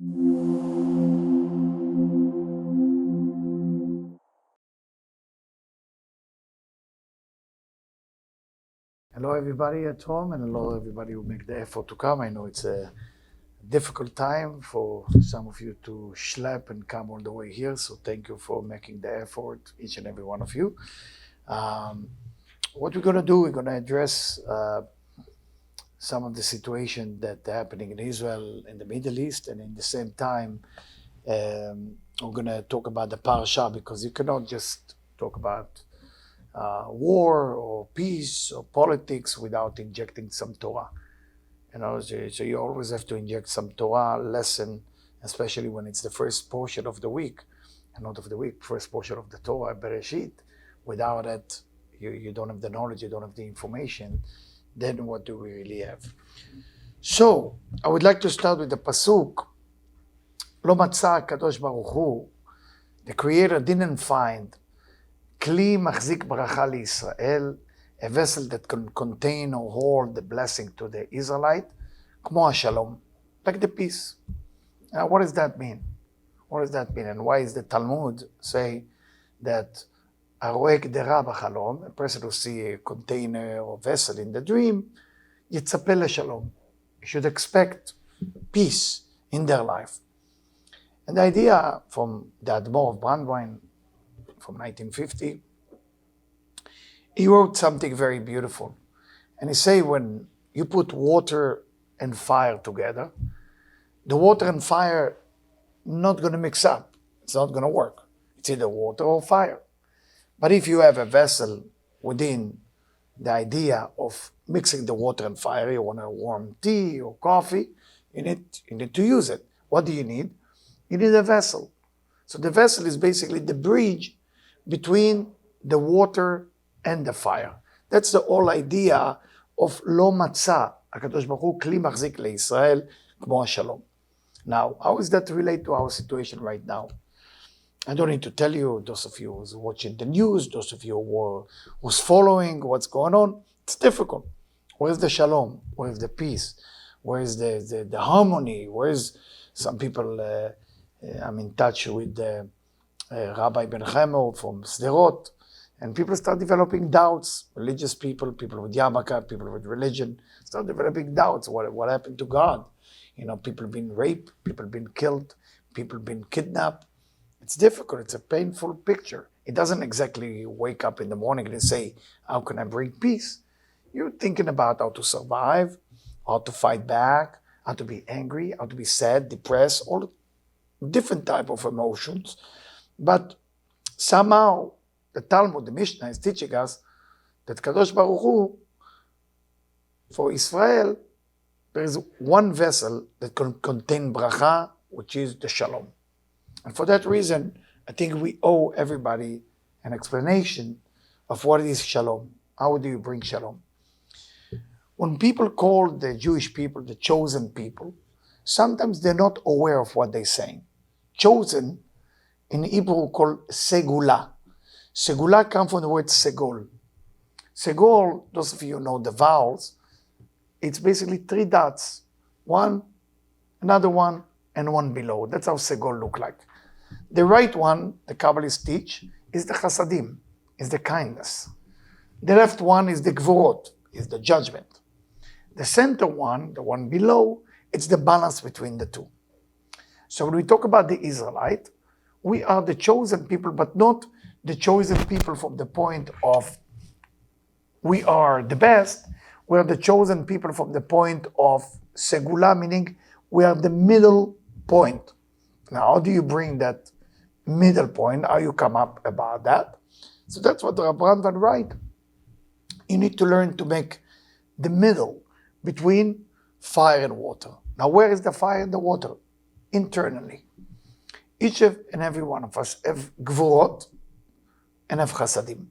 Hello everybody at home, and hello everybody who make the effort to come. I know it's a difficult time for some of you to schlep and come all the way here, so thank you for making the effort, each and every one of you. What we're going to do, we're going to address some of the situation that are happening in Israel, in the Middle East, and in the same time, we're going to talk about the parasha, because you cannot just talk about war or peace or politics without injecting some Torah. So you always have to inject some Torah lesson, especially when it's the first portion of the week, and not of the week, first portion of the Torah, Bereshit. Without it, you don't have the knowledge, you don't have the information. Then what do we really have? So I would like to start with the pasuk. Lo matza Kadosh Baruch Hu, the Creator didn't find Kli machzik bracha liYisrael, a vessel that can contain or hold the blessing to the Israelite, kmo hashalom, like the peace. Now, what does that mean? What does that mean? And why is the Talmud say that הרואה קדרה בחלום, a person who see a container or vessel in the dream, יצפה לשלום. You should expect peace in their life. And the idea from the Admor of Brandwein from 1950, he wrote something very beautiful. And he say, when you put water and fire together, the water and fire not going to mix up. It's not going to work. It's either water or fire. But if you have a vessel within the idea of mixing the water and fire, you want a warm tea or coffee, you need to use it. What do you need? You need a vessel. So the vessel is basically the bridge between the water and the fire. That's the whole idea of lo matzah, HaKadosh Baruch Hu, kli machzik leYisrael, kmo hashalom. Now, how does that relate to our situation right now? I don't need to tell you, those of you who's watching the news, those of you who's following what's going on, it's difficult. Where's the shalom? Where's the peace? Where's the harmony? Where's some people, I'm in touch with Rabbi Ben Chemo from Sderot, and people start developing doubts. Religious people with yarmulke, people with religion, start developing doubts. What happened to God? People been raped, people been killed, people been kidnapped. It's difficult. It's a painful picture. It doesn't exactly wake up in the morning and say, how can I bring peace? You're thinking about how to survive, how to fight back, how to be angry, how to be sad, depressed, all different type of emotions. But somehow the Talmud, the Mishnah, is teaching us that Kadosh Baruch Hu, for Israel, there is one vessel that can contain bracha, which is the shalom. And for that reason, I think we owe everybody an explanation of what is shalom. How do you bring shalom? When people call the Jewish people the chosen people, sometimes they're not aware of what they're saying. Chosen, in Hebrew, called segula. Segula comes from the word segol. Segol, those of you who know the vowels, it's basically 3 dots. One, another one, and one below. That's how segol look like. The right one, the Kabbalists teach, is the chasadim, is the kindness. The left one is the gvorot, is the judgment. The center one, the one below, it's the balance between the two. So when we talk about the Israelite, we are the chosen people, but not the chosen people from the point of we are the best. We are the chosen people from the point of segula, meaning we are the middle point. Now, how do you bring that middle point? How you come up about that? So that's what Rabbi Brandwein write. You need to learn to make the middle between fire and water. Now, where is the fire and the water? Internally. Each and every one of us have gvorot and have chasadim.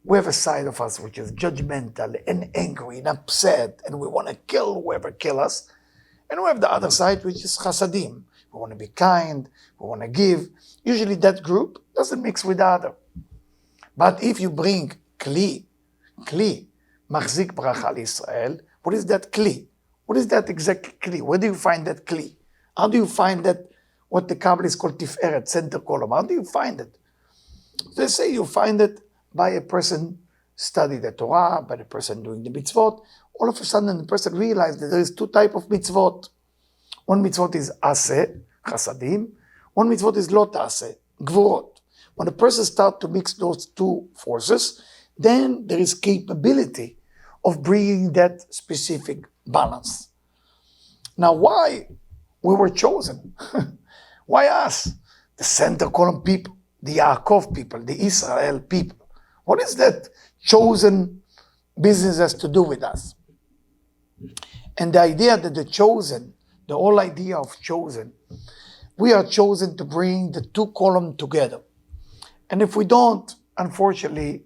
We have a side of us which is judgmental and angry and upset, and we want to kill whoever kills us. And we have the other side, which is chasadim. We want to be kind, we want to give. Usually that group doesn't mix with the other. But if you bring kli, machzik bracha liYisrael, what is that kli? What is that exact kli? Where do you find that kli? How do you find that, what the Kabbalists call tiferet, center column? How do you find it? They say you find it by a person study the Torah, by the person doing the mitzvot. All of a sudden, the person realized that there is two types of mitzvot. One mitzvot is aseh, chasadim. One mitzvot is lo ta'aseh, gvurot. When a person starts to mix those two forces, then there is capability of bringing that specific balance. Now, why we were chosen? Why us? The center column people, the Yaakov people, the Israel people. What is that chosen business has to do with us? And the idea that the chosen, the whole idea of chosen, we are chosen to bring the two columns together. And if we don't, unfortunately,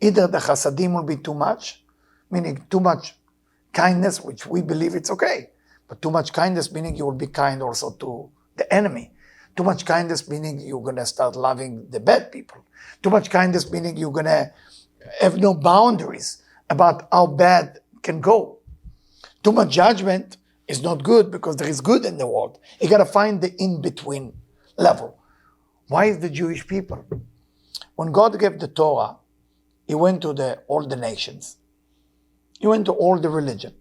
either the chasadim will be too much, meaning too much kindness, which we believe it's okay, but too much kindness meaning you will be kind also to the enemy. Too much kindness meaning you're going to start loving the bad people. Too much kindness meaning you're going to have no boundaries about how bad can go. Too much judgment is not good because there is good in the world. You got to find the in-between level. Why is the Jewish people? When God gave the Torah, He went to all the nations. He went to all the religion.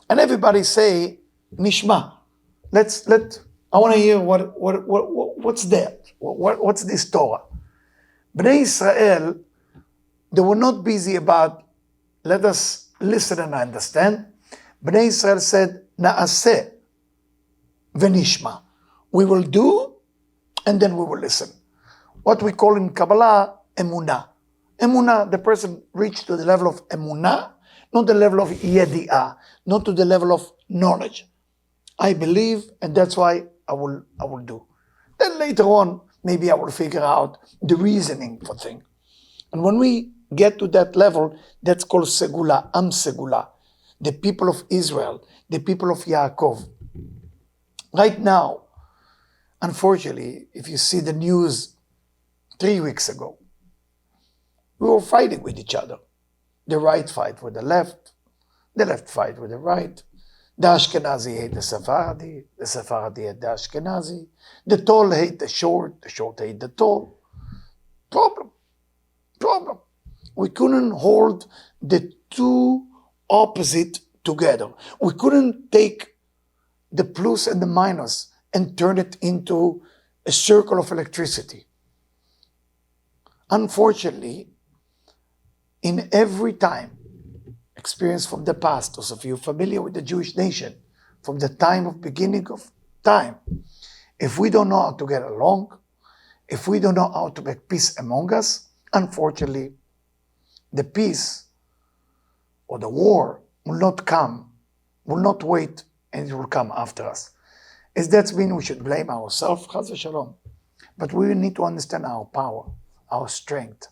And everybody say, Nishma. I want to hear what's that? What's this Torah? Bnei Israel, they were not busy about, let us listen and understand. Bnei Israel said, Na'aseh v'nishma. We will do, and then we will listen. What we call in Kabbalah, emunah. Emunah, the person reached to the level of emunah, not the level of yedi'ah, not to the level of knowledge. I believe, and that's why I will do. Then later on, maybe I will figure out the reasoning for things. And when we get to that level, that's called segula, am segula, the people of Israel, the people of Yaakov. Right now, unfortunately, if you see the news 3 weeks ago, we were fighting with each other. The right fight with the left fight with the right. The Ashkenazi hate the Sephardi hate the Ashkenazi. The tall hate the short hate the tall. Problem. We couldn't hold the two opposite together. We couldn't take the plus and the minus and turn it into a circle of electricity. Unfortunately, in every time, experience from the past, those of you familiar with the Jewish nation, from the time of beginning of time, if we don't know how to get along, if we don't know how to make peace among us, unfortunately, the peace or the war will not come, will not wait, and it will come after us. Is that mean we should blame ourselves? Chas v'shalom. But we need to understand our power, our strength.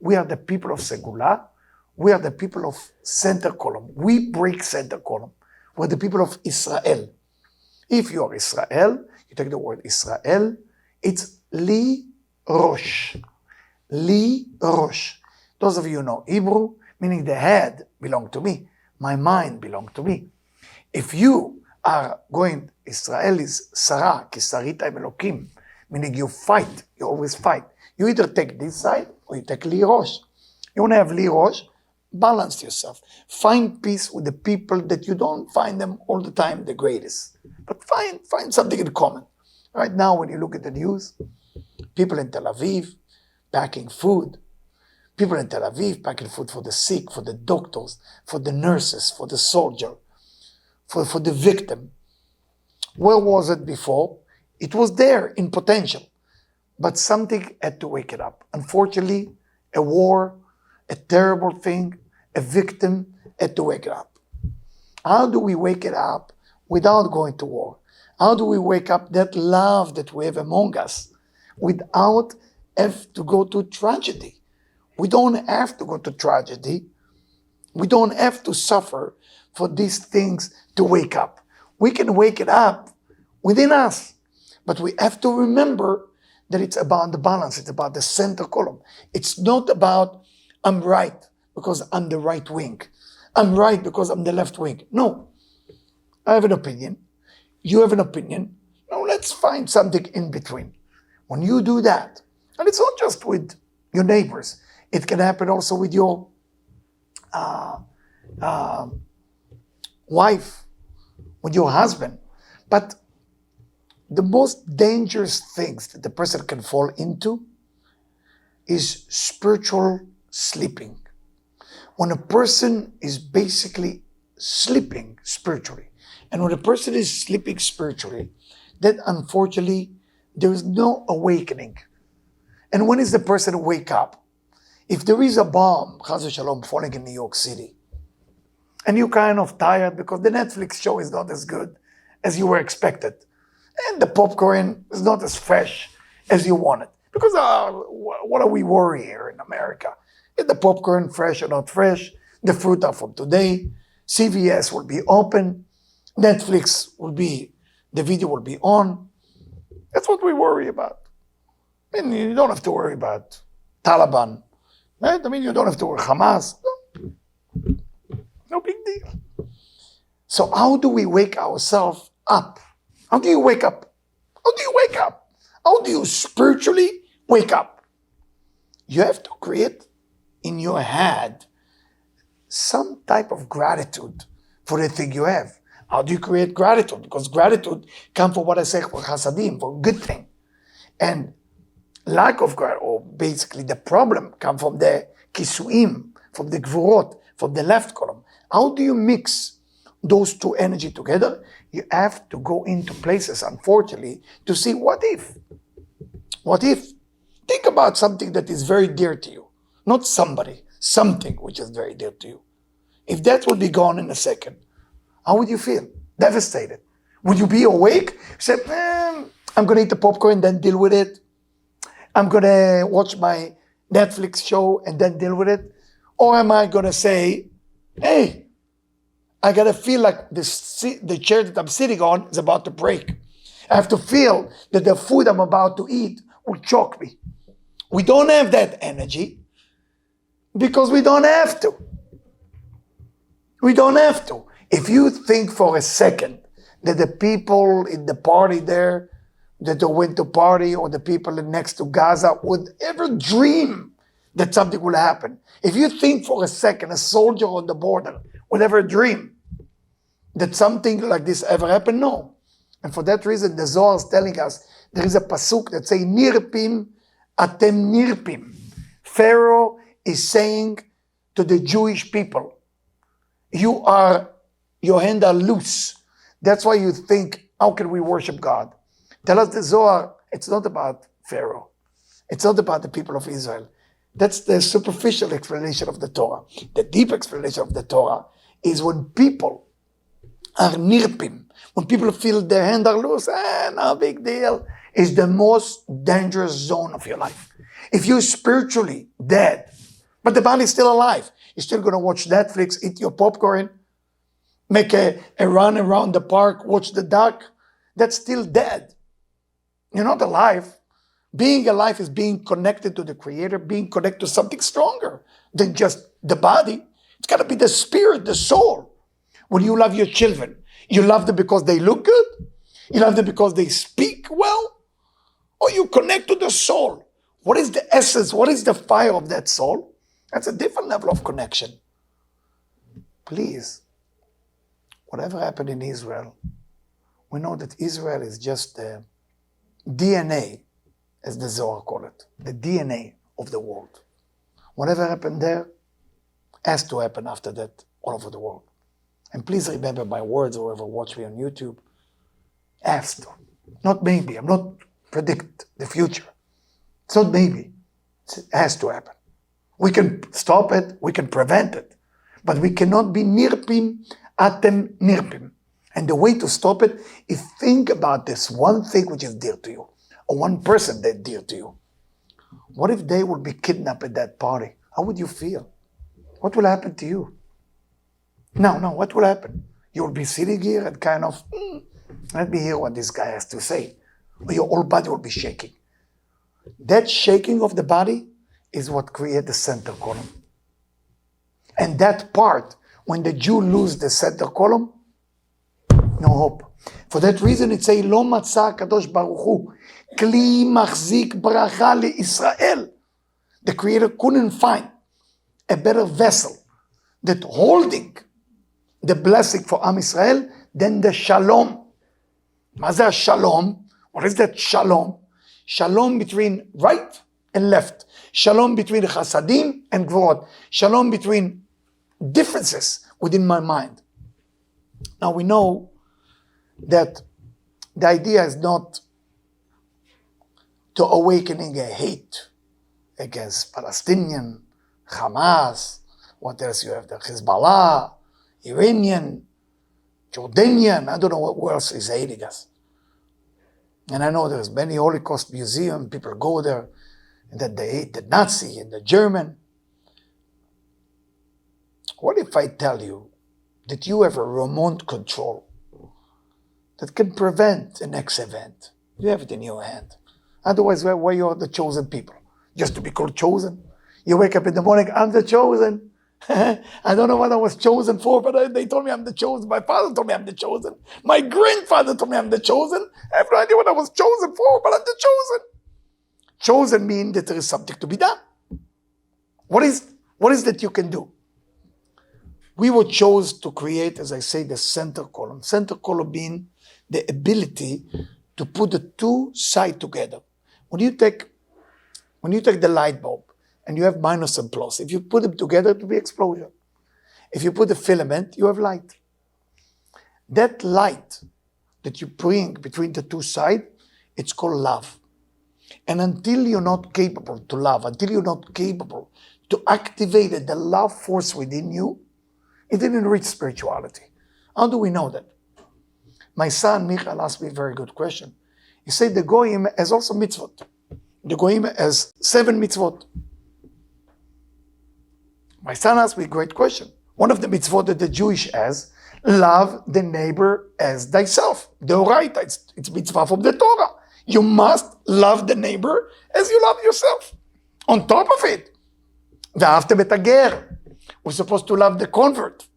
We are the people of Segula. We are the people of center column. We break center column. We're the people of Israel. If you are Israel, you take the word Israel, it's Li Rosh. Li Rosh. Those of you who know Hebrew, meaning the head belong to me. My mind belong to me. If you are going, Israel is Sarah, ki sarita im Elokim, meaning you fight, you always fight. You either take this side or you take Li Rosh. You want to have Li Rosh, balance yourself. Find peace with the people that you don't find them all the time the greatest. But find something in common. Right now, when you look at the news, people in Tel Aviv packing food. People in Tel Aviv packing food for the sick, for the doctors, for the nurses, for the soldier, for the victim. Where was it before? It was there in potential. But something had to wake it up. Unfortunately, a war, a terrible thing, a victim had to wake it up. How do we wake it up without going to war? How do we wake up that love that we have among us without have to go to tragedy? We don't have to go to tragedy. We don't have to suffer for these things to wake up. We can wake it up within us. But we have to remember that it's about the balance. It's about the center column. It's not about I'm right because I'm the right wing. I'm right because I'm the left wing. No. I have an opinion. You have an opinion. let's find something in between. When you do that, and it's not just with your neighbors, it can happen also with your wife, with your husband. But the most dangerous things that the person can fall into is spiritual sleeping. When a person is basically sleeping spiritually, and when a person is sleeping spiritually, then unfortunately there is no awakening. And when is the person wake up? If there is a bomb, Chas v'Shalom, falling in New York City, and you're kind of tired because the Netflix show is not as good as you were expected, and the popcorn is not as fresh as you wanted, because what are we worried here in America? Is the popcorn fresh or not fresh? The fruit are from today. CVS will be open. Netflix will be, the video will be on. That's what we worry about. I mean, you don't have to worry about Taliban, right? I mean, you don't have to worry Hamas. No big deal. So how do we wake ourselves up? How do you wake up? How do you wake up? How do you spiritually wake up? You have to create in your head some type of gratitude for the thing you have. How do you create gratitude? Because gratitude comes from what I say, for chasadim, for good thing. And lack of gratitude, or basically the problem, comes from the kisuim, from the gvurot, from the left column. How do you mix those two energy together? You have to go into places, unfortunately, to see what if. What if? Think about something that is very dear to you. Not somebody, something which is very dear to you. If that would be gone in a second, how would you feel? Devastated. Would you be awake? Say, I'm going to eat the popcorn, then deal with it. I'm going to watch my Netflix show and then deal with it. Or am I going to say, hey, I got to feel like the chair that I'm sitting on is about to break. I have to feel that the food I'm about to eat will choke me. We don't have that energy because we don't have to. We don't have to. If you think for a second that the people in the party there, that they went to party, or the people next to Gaza would ever dream that something will happen. If you think for a second a soldier on the border would ever dream that something like this ever happened, no. And for that reason, the Zohar is telling us, there is a pasuk that says, Nirpim atem nirpim. Pharaoh is saying to the Jewish people, your hands are loose. That's why you think, how can we worship God? Tell us the Zohar, it's not about Pharaoh. It's not about the people of Israel. That's the superficial explanation of the Torah. The deep explanation of the Torah is when people are nirpim, when people feel their hands are loose, no big deal, is the most dangerous zone of your life. If you're spiritually dead, but the body is still alive, you're still going to watch Netflix, eat your popcorn, make a run around the park, watch the duck, that's still dead. You're not alive. Being alive is being connected to the Creator, being connected to something stronger than just the body. It's got to be the spirit, the soul. When you love your children, you love them because they look good? You love them because they speak well? Or you connect to the soul? What is the essence? What is the fire of that soul? That's a different level of connection. Please, whatever happened in Israel, we know that Israel is just the DNA, as the Zohar call it, the DNA of the world. Whatever happened there has to happen after that all over the world. And please remember my words, whoever watch me on YouTube, has to. Not maybe, I'm not predict the future. It's not maybe, it has to happen. We can stop it, we can prevent it, but we cannot be nirpim atem nirpim. And the way to stop it is think about this one thing which is dear to you, or one person that's dear to you. What if they would be kidnapped at that party? How would you feel? What will happen to you? No, what will happen? You will be sitting here and kind of, let me hear what this guy has to say. Or your whole body will be shaking. That shaking of the body is what creates the center column. And that part, when the Jew loses the center column, no hope. For that reason it say, לא מצא הקדוש ברוך הוא כלי מחזיק ברכה לישראל. The Creator couldn't find a better vessel that holding the blessing for Am Israel than the shalom. מה זה השלום? What is that shalom? Shalom between right and left. Shalom between chasadim and gvorot. Shalom between differences within my mind. Now we know that the idea is not to awakening a hate against Palestinian, Hamas, what else you have there? Hezbollah, Iranian, Jordanian, I don't know what else is hating us. And I know there's many Holocaust museums, people go there, and that they hate the Nazi and the German. What if I tell you that you have a remote control that can prevent the next event? You have it in your hand. Otherwise, why you are the chosen people? Just to be called chosen? You wake up in the morning, I'm the chosen. I don't know what I was chosen for, but they told me I'm the chosen. My father told me I'm the chosen. My grandfather told me I'm the chosen. I have no idea what I was chosen for, but I'm the chosen. Chosen means that there is something to be done. What is that you can do? We were chosen to create, as I say, the center column. Center column being the ability to put the two sides together. When you take the light bulb and you have minus and plus, if you put them together, it will be explosion. If you put a filament, you have light. That light that you bring between the two sides, it's called love. And until you're not capable to love, until you're not capable to activate the love force within you, it didn't reach spirituality. How do we know that? My son Michael asked me a very good question. He said the Goyim has also mitzvot. The Goyim has 7 mitzvot. My son asked me a great question. One of the mitzvot that the Jewish has, love the neighbor as thyself. Deoraita, it's mitzvah from the Torah. You must love the neighbor as you love yourself. On top of it, ואהבתם את הגר. We're supposed to love the convert.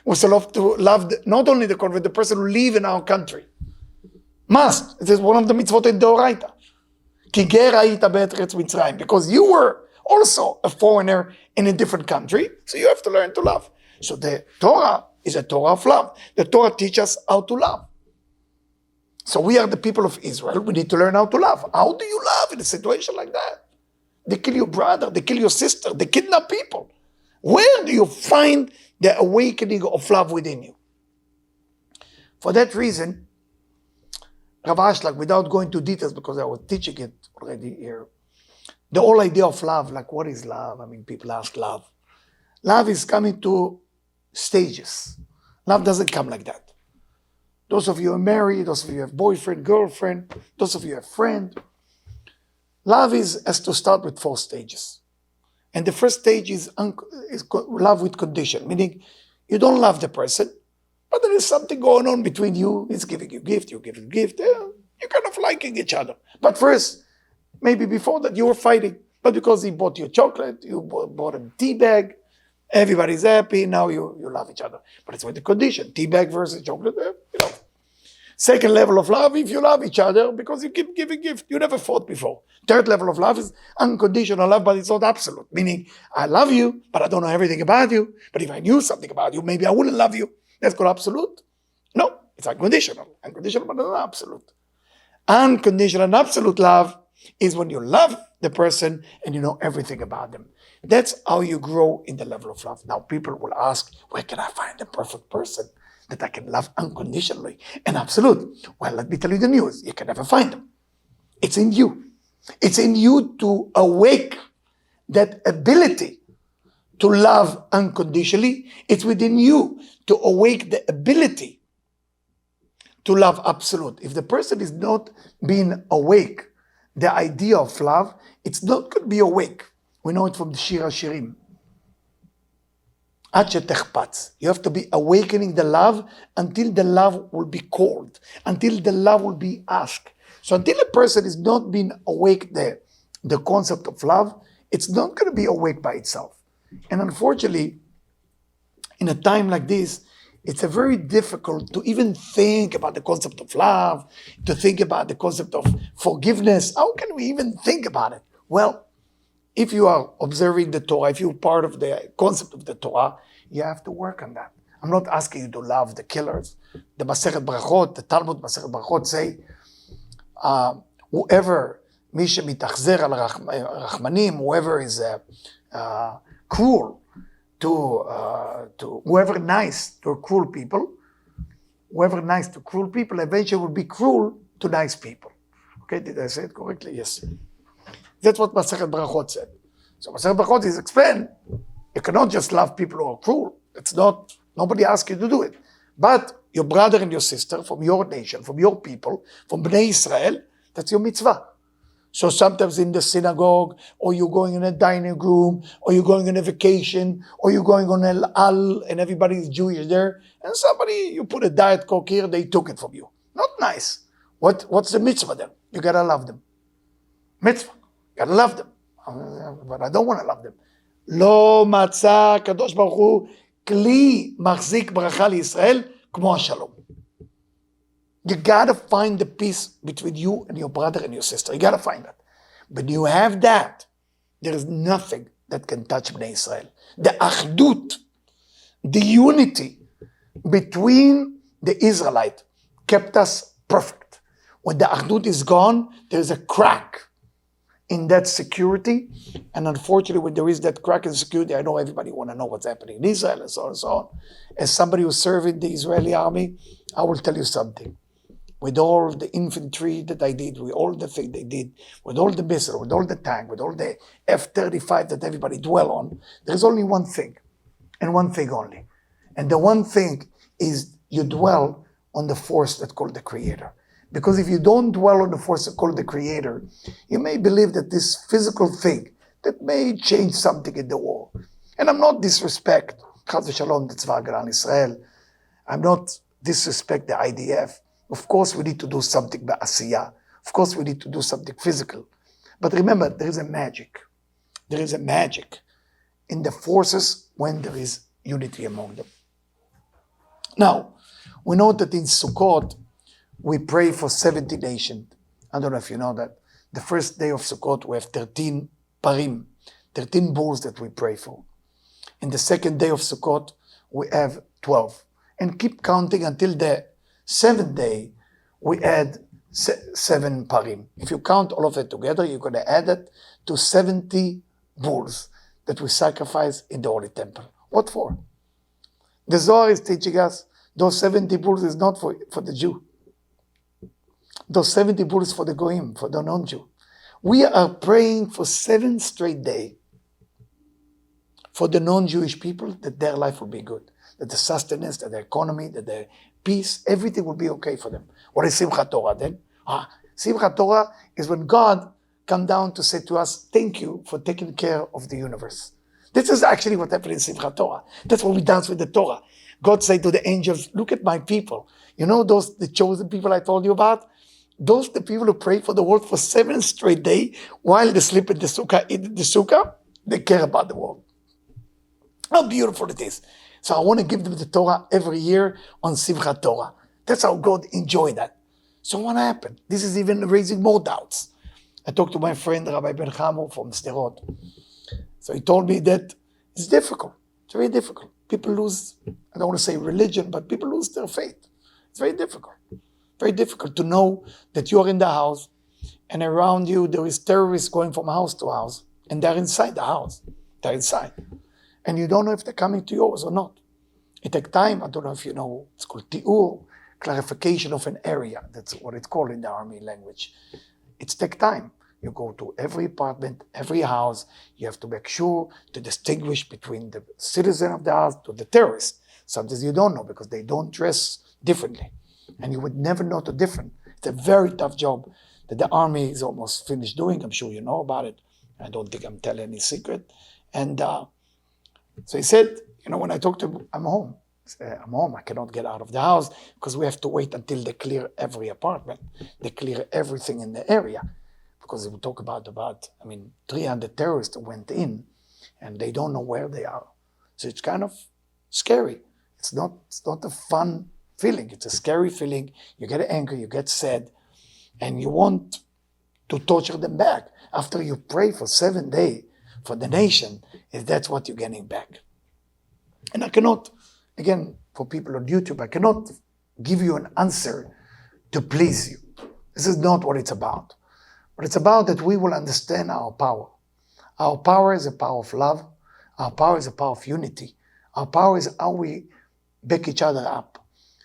We're supposed to love not only the convert, the person who lives in our country. Must. It is one of the mitzvot in Deoraita. כי גר היית בארץ מצרים. Because you were also a foreigner in a different country, so you have to learn to love. So the Torah is a Torah of love. The Torah teaches us how to love. So we are the people of Israel. We need to learn how to love. How do you love in a situation like that? They kill your brother, they kill your sister, they kidnap people. Where do you find the awakening of love within you? For that reason, Rav Ashlag, without going into details because I was teaching it already here, the whole idea of love, like what is love? I mean, people ask love. Love is coming to stages. Love doesn't come like that. Those of you are married, those of you have boyfriend, girlfriend, those of you have friend. Love has to start with 4 stages. And the first stage is love with condition, meaning you don't love the person, but there is something going on between you. He's giving you gift, you give him gift. You're kind of liking each other. But first, maybe before that you were fighting, but because he bought you chocolate, you bought him tea bag, everybody's happy, now you love each other. But it's with the condition, tea bag versus chocolate, Second level of love, if you love each other, because you keep giving gift, you never fought before. Third level of love is unconditional love, but it's not absolute. Meaning, I love you, but I don't know everything about you. But if I knew something about you, maybe I wouldn't love you. That's called absolute. No, it's unconditional. Unconditional, but not absolute. Unconditional and absolute love is when you love the person and you know everything about them. That's how you grow in the level of love. Now, people will ask, where can I find the perfect person that I can love unconditionally and absolute? Well, let me tell you the news. You can never find them. It's in you. It's in you to awake that ability to love unconditionally. It's within you to awake the ability to love absolute. If the person is not being awake, the idea of love, it's not going to be awake. We know it from the Shir HaShirim. You have to be awakening the love until the love will be called, until the love will be asked. So until a person is not being awake the concept of love, it's not going to be awake by itself. And unfortunately, in a time like this, It's a very difficult to even think about the concept of love, to think about the concept of forgiveness. How can we even think about it? Well, if you are observing the Torah, if you're part of the concept of the Torah, you have to work on that. I'm not asking you to love the killers. The Masechet Brachot, the Talmud Masechet Brachot say, whoever, מי שמתאכזר על רחמנים, whoever is cruel to whoever nice to cruel people, eventually will be cruel to nice people. Okay, did I say it correctly? Yes. That's what Masechet Brachot said. So Masechet Brachot is explained, you cannot just love people who are cruel. It's not, nobody asked you to do it. But your brother and your sister from your nation, from your people, from Bnei Israel, that's your mitzvah. So sometimes in the synagogue, or you're going in a dining room, or you're going on a vacation, or you're going on al and everybody is Jewish there, and somebody, you put a Diet Coke here, they took it from you. Not nice. What's the mitzvah then? You gotta love them. Mitzvah. You gotta love them. But I don't want to love them. לא מצא הקדוש ברוך הוא כלי מחזיק ברכה לישראל כמו השלום. You gotta find the peace between you and your brother and your sister. You gotta find that. When you have that, there is nothing that can touch Bnei Israel. The achdut, the unity between the Israelite kept us perfect. When the achdut is gone, there is a crack in that security. And unfortunately, when there is that crack in security, I know everybody want to know what's happening in Israel and so on and so on. As somebody who served in the Israeli army, I will tell you something. With all the infantry that I did, with all the things they did, with all the missiles, with all the tank, with all the F-35 that everybody dwell on, there's only one thing, and one thing only. And the one thing is you dwell on the force that's called the Creator. Because if you don't dwell on the force called the Creator, you may believe that this physical thing that may change something in the war. And I'm not disrespect, Chas v'Shalom, the Tzva Haganah Israel. I'm not disrespect the IDF. Of course, we need to do something ba'asiyah. Of course, we need to do something physical. But remember, there is a magic. There is a magic in the forces when there is unity among them. Now, we know that in Sukkot, we pray for 70 nations. I don't know if you know that. The first day of Sukkot, we have 13 parim, 13 bulls that we pray for. In the second day of Sukkot, we have 12. And keep counting until the seventh day, we add 7 parim. If you count all of it together, you're going to add it to 70 bulls that we sacrifice in the Holy Temple. What for? The Zohar is teaching us those 70 bulls is not for the Jew. Those 70 bulls for the Goyim, for the non-Jew. We are praying for 7 straight days for the non-Jewish people that their life will be good, that the sustenance, that the economy, that the peace, everything will be okay for them. What is Simchat Torah then? Simchat Torah is when God come down to say to us, thank you for taking care of the universe. This is actually what happened in Simchat Torah. That's what we dance with the Torah. God said to the angels, look at my people. You know those, the chosen people I told you about? Those the people who pray for the world for 7 straight days while they sleep in the sukkah, eat the sukkah, they care about the world. How beautiful it is. So I want to give them the Torah every year on Simchat Torah. That's how God enjoyed that. So what happened? This is even raising more doubts. I talked to my friend Rabbi Ben Chamo from Sderot. So he told me that it's difficult. It's very difficult. People lose, I don't want to say religion, but people lose their faith. It's very difficult. Very difficult to know that you're in the house and around you there is terrorists going from house to house and they're inside the house. They're inside. And you don't know if they're coming to yours or not. It takes time. I don't know if you know, it's called ti'ur, clarification of an area. That's what it's called in the army language. It takes time. You go to every apartment, every house. You have to make sure to distinguish between the citizen of the house to the terrorist. Sometimes you don't know because they don't dress differently. And you would never know the difference. It's a very tough job that the army is almost finished doing. I'm sure you know about it. I don't think I'm telling any secret. And so he said, you know, when I talked to him, I'm home. I'm home. I cannot get out of the house because we have to wait until they clear every apartment. They clear everything in the area. Because we talk about 300 terrorists went in and they don't know where they are. So it's kind of scary. It's not a fun feeling. It's a scary feeling. You get angry, you get sad, and you want to torture them back. After you pray for 7 days for the nation, if that's what you're getting back. And I cannot, again, for people on YouTube, I cannot give you an answer to please you. This is not what it's about. But it's about that we will understand our power. Our power is a power of love. Our power is a power of unity. Our power is how we back each other up.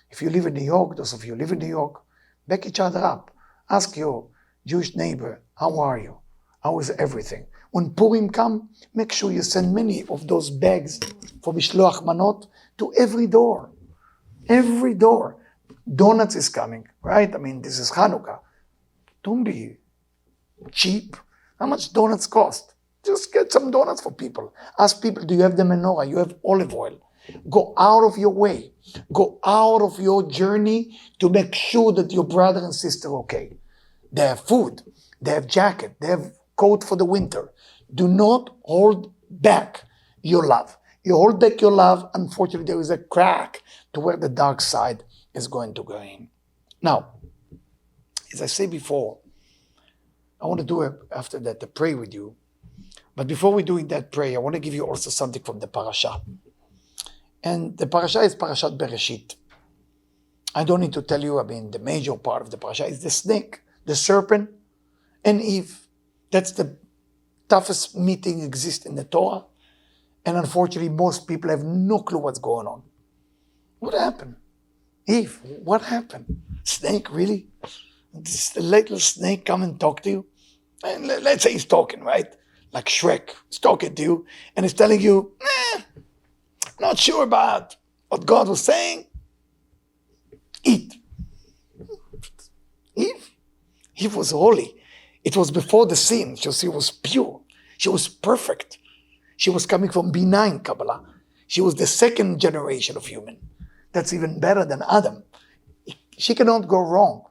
If you live in New York, those of you who live in New York, back each other up. Ask your Jewish neighbor, how are you? How is everything? When Purim come, make sure you send many of those bags for Mishloach Manot to every door. Every door. Donuts is coming, right? I mean, this is Hanukkah. Don't be cheap. How much donuts cost? Just get some donuts for people. Ask people, do you have the menorah? You have olive oil. Go out of your way. Go out of your journey to make sure that your brother and sister are okay. They have food. They have jacket. They have coat for the winter. Do not hold back your love. You hold back your love, unfortunately, there is a crack to where the dark side is going to go in. Now, as I said before, I want to do after that to pray with you. But before we doing that prayer, I want to give you also something from the parasha. And the parasha is Parashat Bereshit. I don't need to tell you, the major part of the parasha is the snake, the serpent, and Eve. That's the toughest meeting exists in the Torah. And unfortunately, most people have no clue what's going on. What happened? Eve, what happened? Snake, really? This little snake come and talk to you? And let's say he's talking, right? Like Shrek, he's talking to you, and he's telling you, not sure about what God was saying. Eat. Eve was holy. It was before the sin. She was pure. She was perfect. She was coming from benign Kabbalah. She was the second generation of human. That's even better than Adam. She cannot go wrong.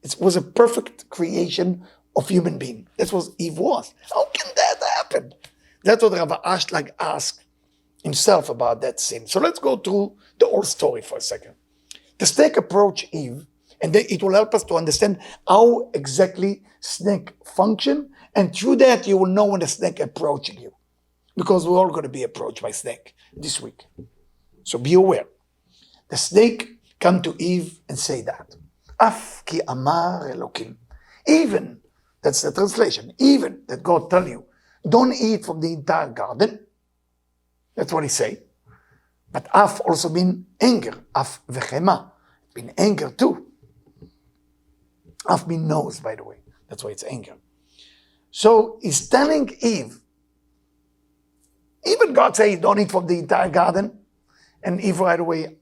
It was a perfect creation of human being. That's what Eve was. How can that happen? That's what Rav Ashlag asked himself about that sin. So let's go through the whole story for a second. The snake approached Eve, and then it will help us to understand how exactly snake function, and through that you will know when the snake approaching you. Because we're all going to be approached by snake this week. So be aware. The snake come to Eve and say that. Af ki amar Elokim. Even, that's the translation, even that God tell you, don't eat from the entire garden. That's what he say. But af also mean anger. Af vechema. It mean anger too. Af mean nose, by the way. That's why it's anger. So he's telling Eve, even God say don't eat from the entire garden. And Eve right away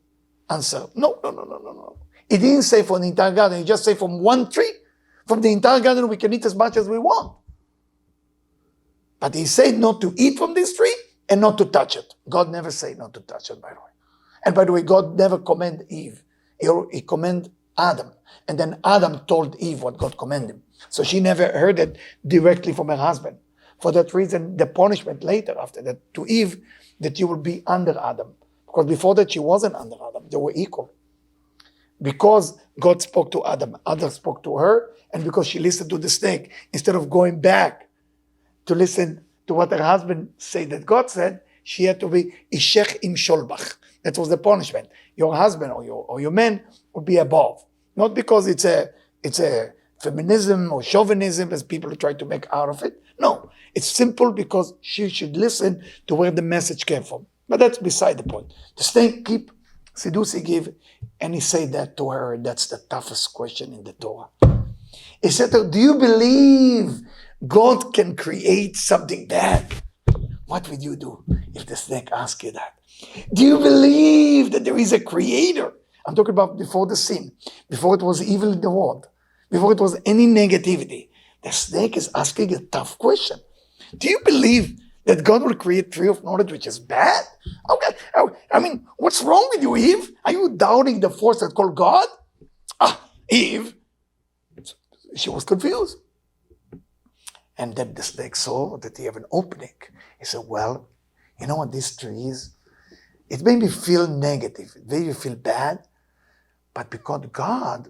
answered, no. He didn't say from the entire garden. He just said from one tree. From the entire garden we can eat as much as we want. But he said not to eat from this tree and not to touch it. God never said not to touch it, by the way. And by the way, God never commanded Eve. He commanded Adam. And then Adam told Eve what God commanded him. So she never heard it directly from her husband. For that reason, the punishment later after that to Eve, that you will be under Adam. Because before that, she wasn't under Adam. They were equal. Because God spoke to Adam, Adam spoke to her, and because she listened to the snake, instead of going back to listen to what her husband said that God said, she had to be Ishech im Sholbach. That was the punishment. Your husband or your man would be above. Not because it's a feminism or chauvinism as people try to make out of it. No, it's simple because she should listen to where the message came from. But that's beside the point. The snake keep Sidusi give, and he said that to her, and that's the toughest question in the Torah. He said to her, do you believe God can create something bad? What would you do if the snake asked you that? Do you believe that there is a creator? I'm talking about before the sin, before it was evil in the world, before it was any negativity. The snake is asking a tough question. Do you believe that God will create tree of knowledge which is bad? Okay. What's wrong with you, Eve? Are you doubting the force that called God? Eve. She was confused. And then the snake saw that he have an opening. He said, well, you know what this tree is? It made me feel negative. It made me feel bad. But because God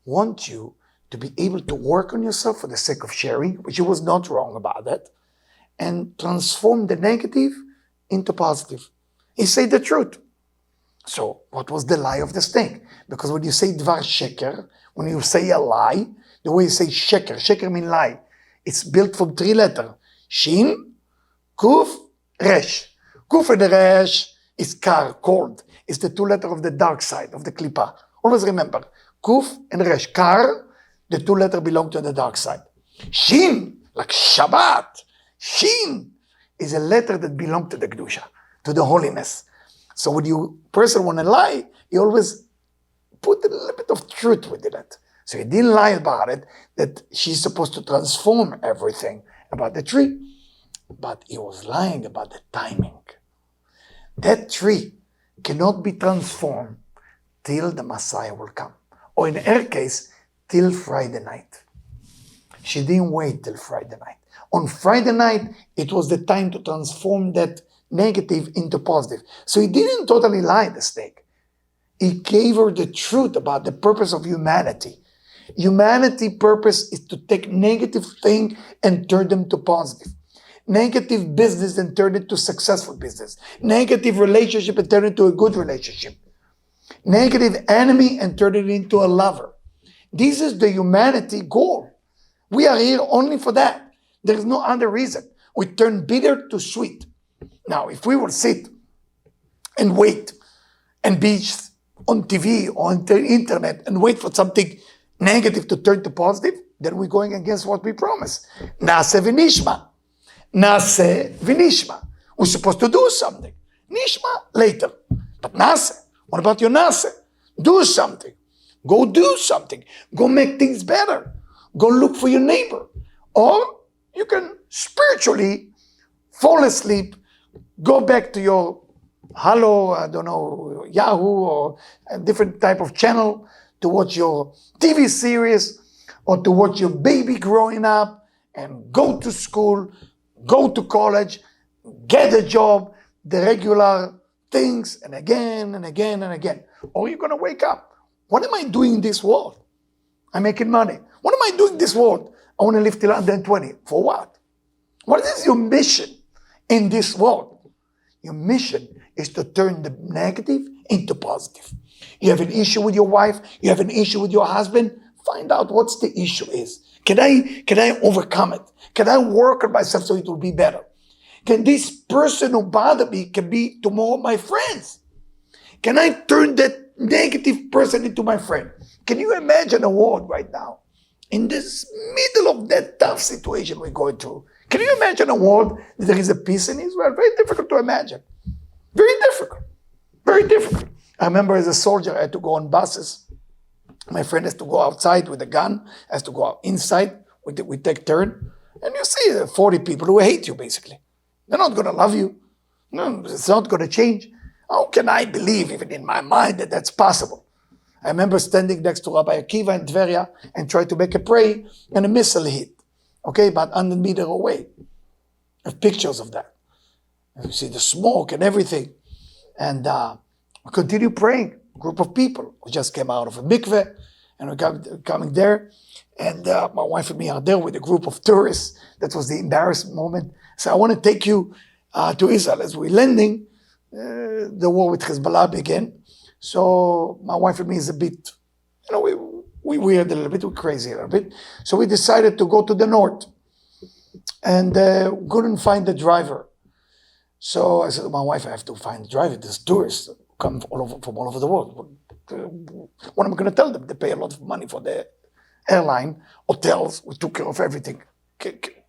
wants you to be able to work on yourself for the sake of sharing, which he was not wrong about that, and transform the negative into positive. He said the truth. So what was the lie of the snake? Because when you say dvar sheker, when you say a lie, the way you say sheker, sheker means lie. It's built from 3 letters. Shin, kuf, resh. Kuf and resh is kar, cold. It's the 2 letters of the dark side of the klipa. Always remember, kuf and resh. Kar, the 2 letters belong to the dark side. Shin, like Shabbat. Shin is a letter that belongs to the kedusha, to the holiness. So when you person want to lie, you always put a little bit of truth within it. So he didn't lie about it, that she's supposed to transform everything about the tree. But he was lying about the timing. That tree cannot be transformed till the Messiah will come. Or in her case, till Friday night. She didn't wait till Friday night. On Friday night, it was the time to transform that negative into positive. So he didn't totally lie, the snake. He gave her the truth about the purpose of humanity. Humanity purpose is to take negative thing and turn them to positive. Negative business and turn it to successful business. Negative relationship and turn it to a good relationship. Negative enemy and turn it into a lover. This is the humanity goal. We are here only for that. There is no other reason. We turn bitter to sweet. Now, if we will sit and wait and be on TV or on the internet and wait for something negative to turn to positive, then we're going against what we promised. Nase v'nishma. Nase v'nishma. We're supposed to do something. Nishma later. But nase. What about your nase? Do something. Go do something. Go make things better. Go look for your neighbor. Or you can spiritually fall asleep, go back to your Yahoo or a different type of channel to watch your TV series or to watch your baby growing up and go to school, go to college, get a job, the regular things, and again and again and again. Or you're going to wake up. What am I doing in this world? I'm making money. What am I doing in this world? I want to live till 120. For what? What is your mission in this world? Your mission is to turn the negative into positive. You have an issue with your wife, you have an issue with your husband, find out what's the issue is. Can I overcome it? Can I work on myself so it will be better? Can this person who bothered me can be tomorrow my friends? Can I turn that negative person into my friend? Can you imagine a world right now, in this middle of that tough situation we're going through? Can you imagine a world that there is a peace in Israel? Very difficult to imagine. Very difficult. Very difficult. I remember as a soldier, I had to go on buses. My friend has to go outside with a gun, has to go out inside. We take turn. And you see 40 people who hate you, basically. They're not going to love you. No, it's not going to change. How can I believe, even in my mind, that that's possible? I remember standing next to Rabbi Akiva in Tveria and tried to make a prayer, and a missile hit. Okay, about 100 meters away. I have pictures of that. And you see the smoke and everything. And we continue praying. A group of people. We just came out of a mikveh, and we're coming there. And my wife and me are there with a group of tourists. That was the embarrassing moment. So I want to take you to Israel. As we're landing, the war with Hezbollah began. So my wife and me is a bit, we weird a little bit, we're crazy a little bit. So we decided to go to the north. And couldn't find the driver. So I said to my wife, I have to find the driver. There's tourists come from all over the world. What am I going to tell them? They pay a lot of money for the airline, hotels. We took care of everything.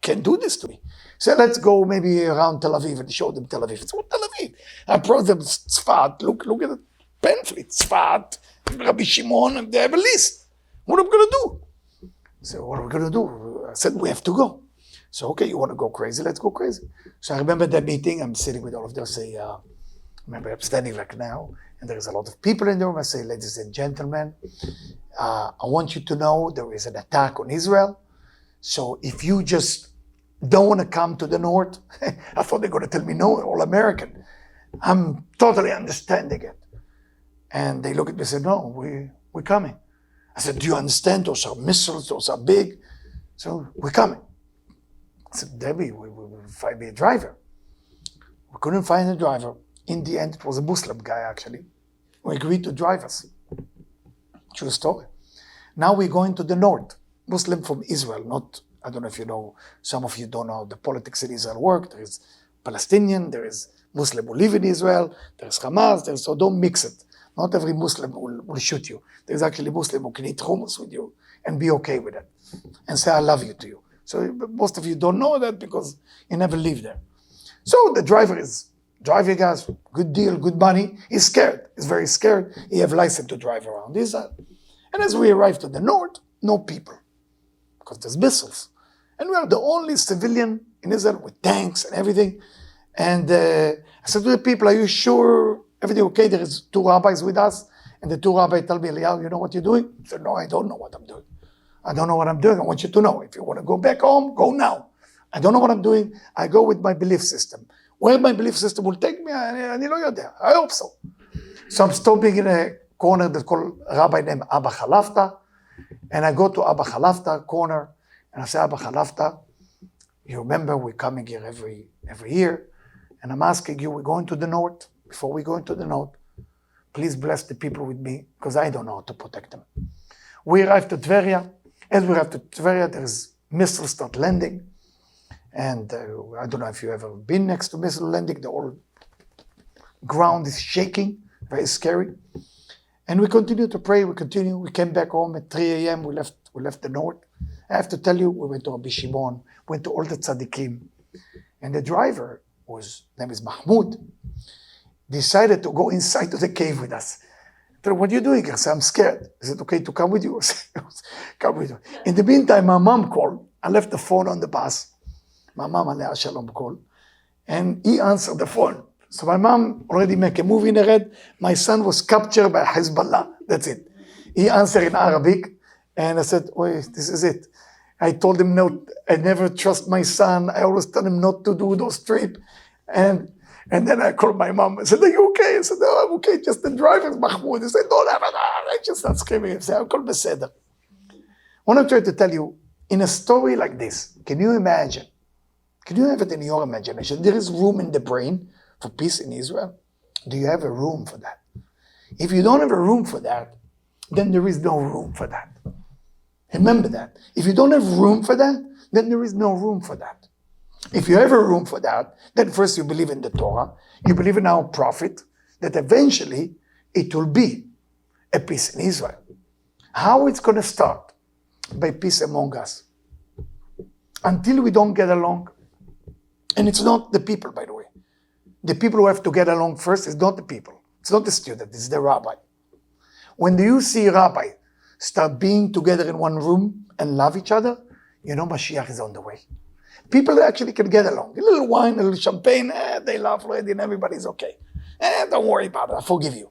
Can't do this to me. So let's go maybe around Tel Aviv and show them Tel Aviv. It's what Tel Aviv. I brought them Tzfat. Look at the pamphlet. Tzfat, Rabbi Shimon, and they have a list. What am I going to do? So what are we going to do? I said, we have to go. So, okay, you want to go crazy? Let's go crazy. So I remember that meeting. I'm sitting with all of them. I say, remember, I'm standing like now, and there's a lot of people in the room. I say, ladies and gentlemen, I want you to know there is an attack on Israel. So if you just don't want to come to the north, I thought they were going to tell me no, all American. I'm totally understanding it. And they look at me and say, no, we're coming. I said, do you understand? Those are missiles, those are big. So we're coming. I said, Debbie, we'll find me a driver. We couldn't find a driver. In the end, it was a Muslim guy, actually, who agreed to drive us. True story. Now we're going to the north. Muslim from Israel, not, I don't know if you know, some of you don't know how the politics in Israel work. There is Palestinian, there is Muslim who live in Israel, there's Hamas, so don't mix it. Not every Muslim will shoot you. There's actually Muslim who can eat hummus with you and be okay with it and say, I love you to you. So most of you don't know that because you never lived there. So the driver is driving us, good deal, good money. He's scared. He's very scared. He have license to drive around Israel. And as we arrive to the north, no people, because there's missiles. And we are the only civilian in Israel with tanks and everything. And I said to the people, are you sure everything okay? There is 2 rabbis with us. And the 2 rabbis tell me, Eliyahu, you know what you're doing? I said, no, I don't know what I'm doing. I don't know what I'm doing. I want you to know. If you want to go back home, go now. I don't know what I'm doing. I go with my belief system. Where my belief system will take me, I know you're there. I hope so. So I'm stopping in a corner that's called a rabbi named Abba Khalafta. And I go to Abba Khalafta corner and I say, Abba Khalafta, you remember we're coming here every year. And I'm asking you, we're going to the north. Before we go into the north, please bless the people with me because I don't know how to protect them. We arrived to Tveria. As we arrived to Tveria, there's missiles start landing. And I don't know if you've ever been next to missile landing. The whole ground is shaking, very scary. And we continue to pray. We came back home at 3 a.m. We left the north. I have to tell you, we went to Rabbi Shimon, went to all the tzaddikim. And the driver, his name is Mahmoud, decided to go inside to the cave with us. I said, what are you doing? I said, I'm scared. Is it okay to come with you? I said, come with you. In the meantime, my mom called. I left the phone on the bus. My mom, Alea Shalom, called. And he answered the phone. So my mom already make a movie in her head. My son was captured by Hezbollah. That's it. He answered in Arabic. And I said, oh, this is it. I told him, no, I never trust my son. I always tell him not to do those trips. And then I called my mom. I said, are you okay? I said, no, I'm okay. Just the driver's Mahmoud. I said, don't have it. I just start screaming. I said, I'll call Beseder. What I'm trying to tell you, in a story like this, can you imagine? Can you have it in your imagination? There is room in the brain for peace in Israel. Do you have a room for that? If you don't have a room for that, then there is no room for that. Remember that. If you don't have room for that, then there is no room for that. If you have a room for that, then first you believe in the Torah, you believe in our prophet, that eventually it will be a peace in Israel. How it's going to start? By peace among us. Until we don't get along, and it's not the people, by the way. The people who have to get along first is not the people. It's not the student, it's the rabbi. When you see rabbi start being together in one room and love each other, you know Mashiach is on the way. People actually can get along. A little wine, a little champagne, they laugh already and everybody's okay. Don't worry about it, I forgive you.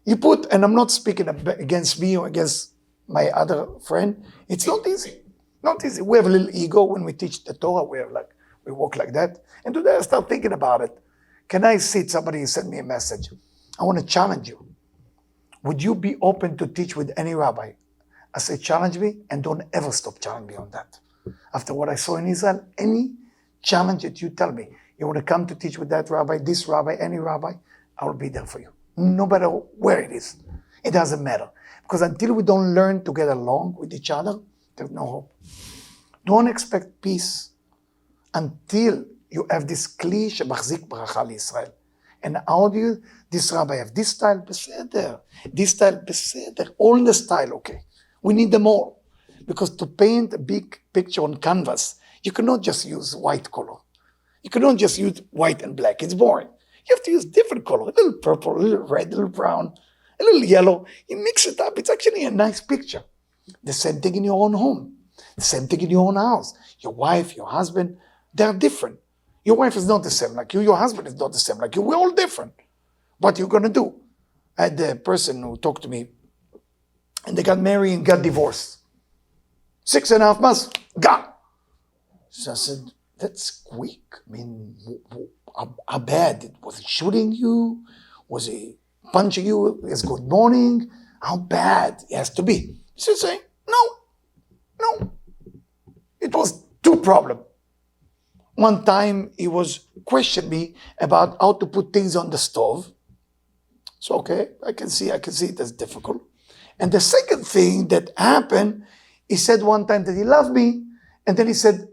You put, and I'm not speaking against me or against my other friend, it's not easy. Not easy. We have a little ego when we teach the Torah, we walk like that. And today I start thinking about it. Can I sit, somebody sent me a message. I want to challenge you. Would you be open to teach with any rabbi? I say, challenge me and don't ever stop challenging me on that. After what I saw in Israel, any challenge that you tell me, you want to come to teach with that rabbi, this rabbi, any rabbi, I will be there for you. No matter where it is. It doesn't matter. Because until we don't learn to get along with each other, there's no hope. Don't expect peace until you have this kli shemachzik baracha liYisrael. And how do you, this rabbi have this style, beseder. This style, beseder. All the style, okay. We need them all. Because to paint a big picture on canvas, you cannot just use white color. You cannot just use white and black. It's boring. You have to use different color. A little purple, a little red, a little brown, a little yellow. You mix it up. It's actually a nice picture. The same thing in your own home. The same thing in your own house. Your wife, your husband, they're different. Your wife is not the same like you. Your husband is not the same like you. We're all different. What are you going to do? I had a person who talked to me, and they got married and got divorced. 6.5 months, gone. So I said, That's quick. I mean, how bad? Was he shooting you? Was he punching you? It's good morning. How bad it has to be? He should say, no. It was two problems. One time he was questioning me about how to put things on the stove. So okay, I can see that's difficult. And the second thing that happened, he said one time that he loved me, and then he said,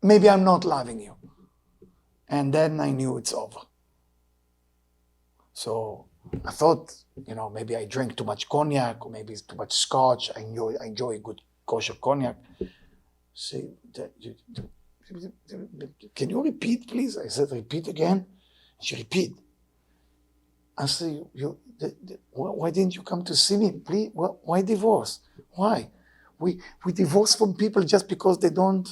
maybe I'm not loving you. And then I knew it's over. So I thought, maybe I drank too much cognac, or maybe it's too much scotch. I enjoy a good kosher cognac. See, can you repeat, please? I said, repeat again. She repeat. I said, why didn't you come to see me? Please, why divorce? Why? We divorce from people just because they don't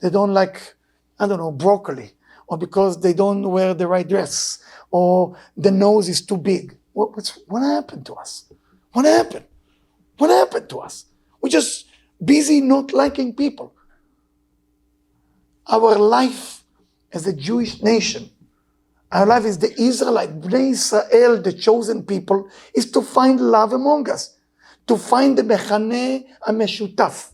like, I don't know, broccoli, or because they don't wear the right dress, or the nose is too big. What happened to us? What happened? What happened to us? We're just busy not liking people. Our life as a Jewish nation, our life as the Israelite, Bnei Israel, the chosen people, is to find love among us, to find the mechaneh hameshutaf,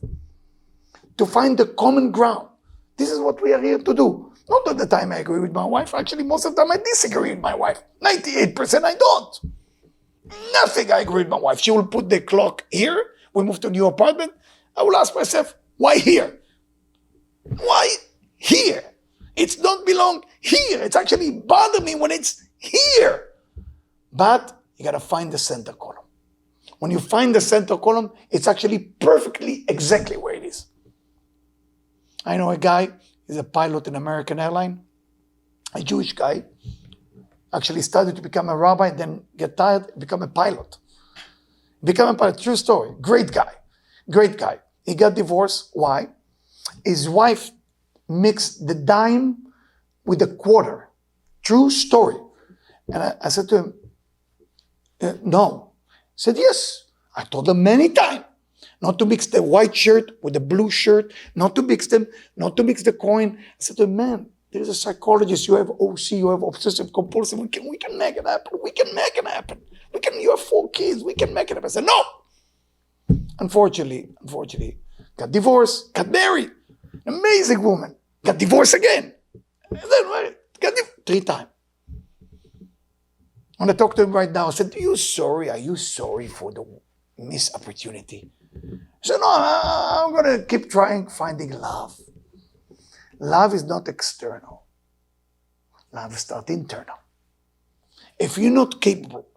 to find the common ground. This is what we are here to do. Not all the time I agree with my wife. Actually, most of the time I disagree with my wife. 98% I don't. Nothing I agree with my wife. She will put the clock here. We move to a new apartment. I will ask myself, why here? Why here? It's don't belong here. It's actually bother me when it's here. But you got to find the center column. When you find the center column, it's actually perfectly exactly where it is. I know a guy, he's a pilot in American airline, a Jewish guy, actually started to become a rabbi, then get tired, become a pilot. Become a pilot, true story, great guy. He got divorced, why? His wife mixed the dime with the quarter, true story. And I said to him, no. He said, yes. I told him many times. Not to mix the white shirt with the blue shirt, not to mix them, not to mix the coin. I said to him, man, there's a psychologist, you have OC, you have obsessive compulsive, we can make it happen. You have 4 kids, we can make it happen. I said, no. Unfortunately, got divorced, got married, amazing woman, got divorced again. And then got divorced 3 times. When I talk to him right now, I said, are you sorry for the missed opportunity? He said, no, I'm going to keep trying, finding love. Love is not external. Love is not internal. If you're not capable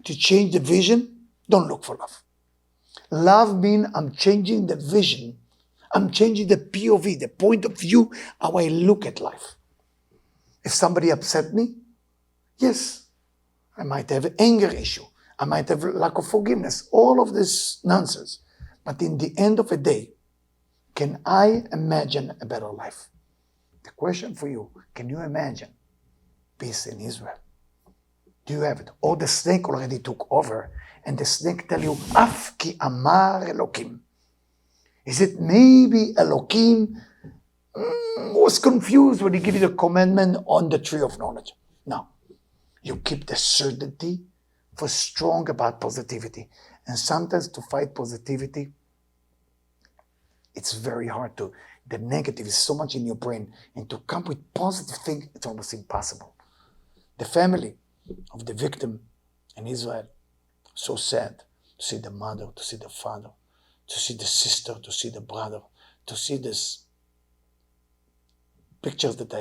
to change the vision, don't look for love. Love means I'm changing the vision. I'm changing the POV, the point of view, how I look at life. If somebody upset me, yes, I might have an anger issue. I might have lack of forgiveness, all of this nonsense. But in the end of the day, can I imagine a better life? The question for you, can you imagine peace in Israel? Do you have it? Or the snake already took over, and the snake tell you, Af ki amar Elokim. Is it maybe Elokim was confused when he gave you the commandment on the tree of knowledge? No. You keep the certainty for strong about positivity. And sometimes to fight positivity, it's very hard to. The negative is so much in your brain, and to come with positive things, it's almost impossible. The family of the victim in Israel, so sad to see the mother, to see the father, to see the sister, to see the brother, to see this pictures that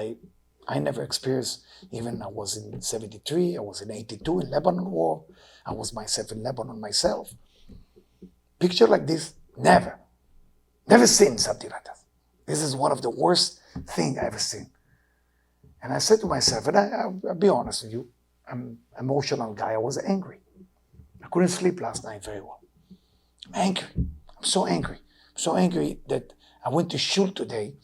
I never experienced. Even I was in 73, I was in 82 in Lebanon war. I was myself in Lebanon myself. Picture like this, never seen something like that. This is one of the worst things I ever seen. And I said to myself, and I'll be honest with you, I'm an emotional guy. I was angry. I couldn't sleep last night very well. I'm angry. I'm so angry. I'm so angry that I went to shul today,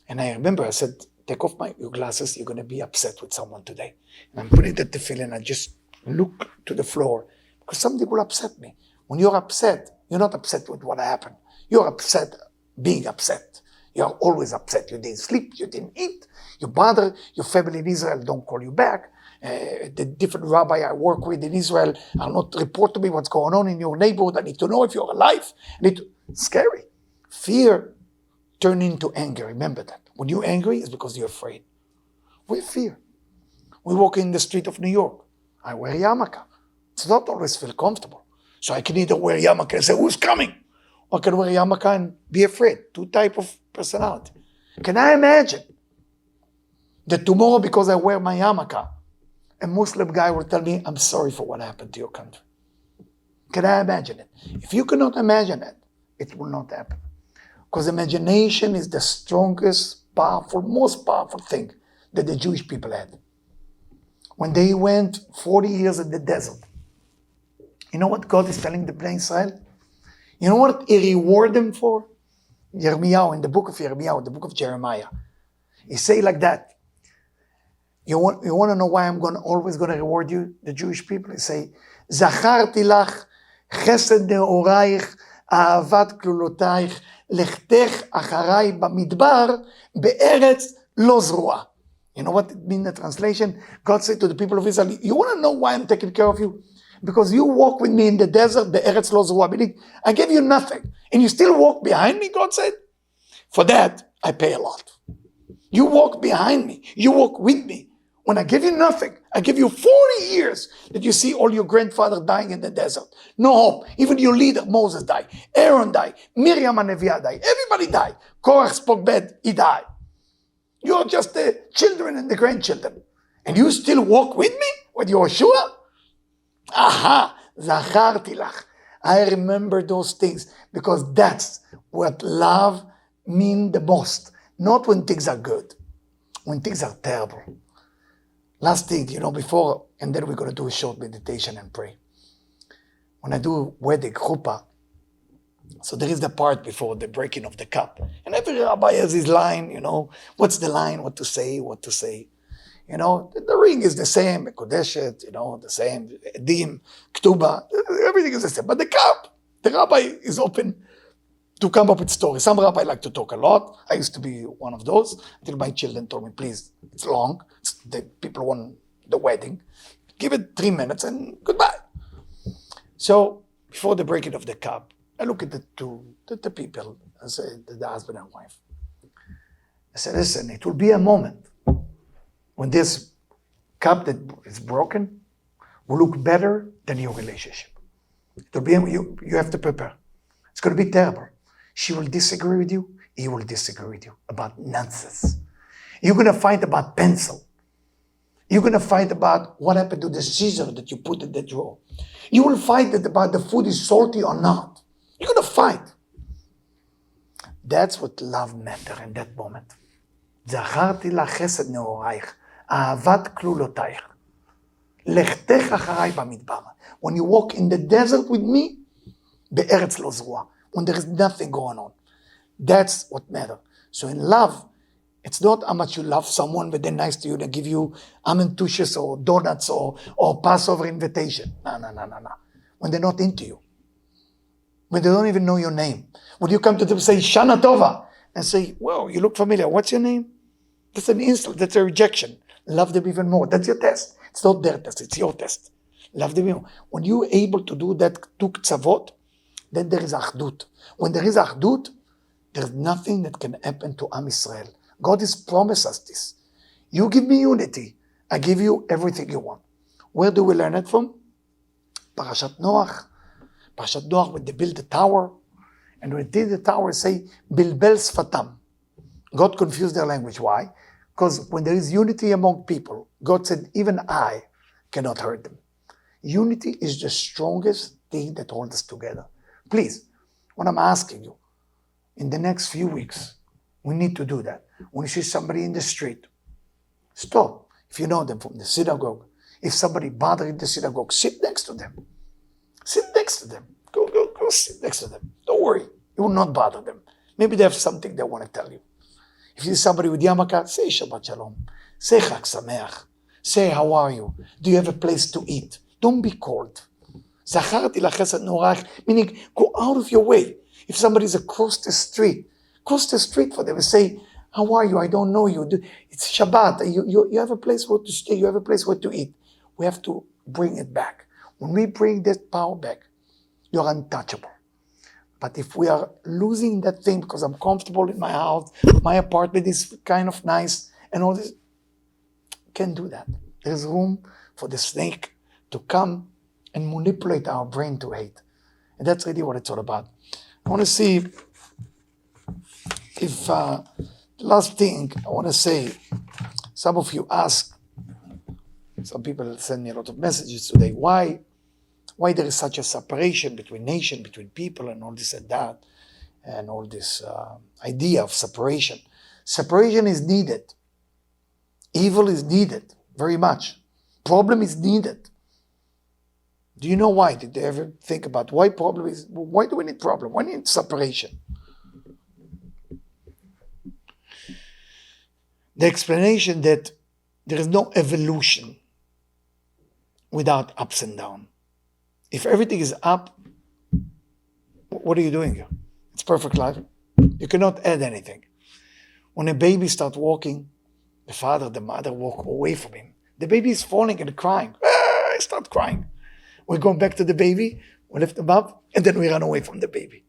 and I remember I said, take off your glasses, you're going to be upset with someone today. And I'm putting the tefillin, I just look to the floor, because something will upset me. When you're upset, you're not upset with what happened. You're upset being upset. You're always upset. You didn't sleep, you didn't eat, you bother, your family in Israel don't call you back. The different rabbi I work with in Israel are not report to me what's going on in your neighborhood. I need to know if you're alive. Scary. Fear turn into anger. Remember that. When you're angry, it's because you're afraid. We fear. We walk in the street of New York. I wear yarmulke. It's not always feel comfortable. So I can either wear yarmulke and say, who's coming? Or I can wear yarmulke and be afraid. Two type of personality. Can I imagine that tomorrow, because I wear my yarmulke, a Muslim guy will tell me, I'm sorry for what happened to your country? Can I imagine it? If you cannot imagine it, it will not happen. Because imagination is the strongest, powerful, most powerful thing that the Jewish people had. When they went 40 years in the desert, you know what God is telling the Bnei Israel? You know what He rewarded them for? Yirmiyahu, in the book of Yirmiyahu, the book of Jeremiah. He say like that. You want to know why I'm always going to reward you, the Jewish people? He say, Zacharti lach chesed neoraich ahavat klulotayich lechtech acharai bamidbar be'eretz lo zruah. You know what it means in the translation? God said to the people of Israel, you want to know why I'm taking care of you? Because you walk with me in the desert, be'eretz lo zruah, meaning I gave you nothing, and you still walk behind me, God said. For that, I pay a lot. You walk behind me. You walk with me. When I give you nothing, I give you 40 years that you see all your grandfather dying in the desert. No hope. Even your leader, Moses, died. Aaron died. Miriam Neviah died. Everybody died. Korach spoke bad. He died. You're just the children and the grandchildren. And you still walk with me? With Yoshua? Aha! Zacharti lach. I remember those things because that's what love means the most. Not when things are good. When things are terrible. Last thing, before, and then we're going to do a short meditation and pray. When I do wedding, chuppah, so there is the part before the breaking of the cup. And every rabbi has his line, what's the line, what to say. The ring is the same, Bereshit, the same, Edim, Ktuba, everything is the same. But the cup, the rabbi is open to come up with stories. Some rabbi like to talk a lot. I used to be one of those until my children told me, please, it's long. The people want the wedding. Give it 3 minutes and goodbye. So before the breaking of the cup, I look at the people, I say, the husband and wife. I said, listen, it will be a moment when this cup that is broken will look better than your relationship. It will be, you have to prepare. It's going to be terrible. She will disagree with you. He will disagree with you about nonsense. You're going to fight about pencil. You're going to fight about what happened to the scissor that you put in the drawer. You will fight about the food is salty or not. You're going to fight. That's what love matters in that moment. Zacharti la chesed neoraich, ahavat klulotayich, lechtech acharai bamidbar. When you walk in the desert with me, be'eretz lo zruah, when there is nothing going on. That's what matters. So in love, it's not how much you love someone, but they're nice to you, they give you amentushes or donuts or Passover invitation. No. When they're not into you. When they don't even know your name. When you come to them and say, Shana Tova, and say, well, you look familiar. What's your name? That's an insult. That's a rejection. Love them even more. That's your test. It's not their test. It's your test. Love them even more. When you're able to do that two tzavot, then there is achdut. When there is achdut, there's nothing that can happen to Am Yisrael. God has promised us this. You give me unity. I give you everything you want. Where do we learn it from? Parashat Noach. Parashat Noach, when they built the tower, and when they did the tower, say, Bilbel Sfatam. God confused their language. Why? Because when there is unity among people, God said, even I cannot hurt them. Unity is the strongest thing that holds us together. Please, what I'm asking you, in the next few weeks, we need to do that. When you see somebody in the street, stop. If you know them from the synagogue, if somebody bothers in the synagogue, sit next to them. Sit next to them. Go sit next to them. Don't worry. You will not bother them. Maybe they have something they want to tell you. If you see somebody with yarmulke, say Shabbat Shalom. Say Chag Sameach. Say, how are you? Do you have a place to eat? Don't be cold. Zacharti la chesed neoraich, meaning go out of your way. If somebody is across the street, cross the street for them and say, how are you? I don't know you. It's Shabbat. You have a place where to stay. You have a place where to eat. We have to bring it back. When we bring that power back, you're untouchable. But if we are losing that thing because I'm comfortable in my house, my apartment is kind of nice, and all this, can't do that. There's room for the snake to come and manipulate our brain to hate. And that's really what it's all about. I want to see if, the last thing I want to say, some of you ask, some people send me a lot of messages today, why there is such a separation between nation, between people, and all this and that, and all this idea of separation. Separation is needed. Evil is needed, very much. Problem is needed. Do you know why? Did they ever think about why do we need problem? Why need separation? The explanation that there is no evolution without ups and downs. If everything is up, what are you doing here? It's perfect life. You cannot add anything. When a baby starts walking, the father, the mother walk away from him. The baby is falling and crying. I start crying. We go back to the baby, we lift him up, and then we run away from the baby.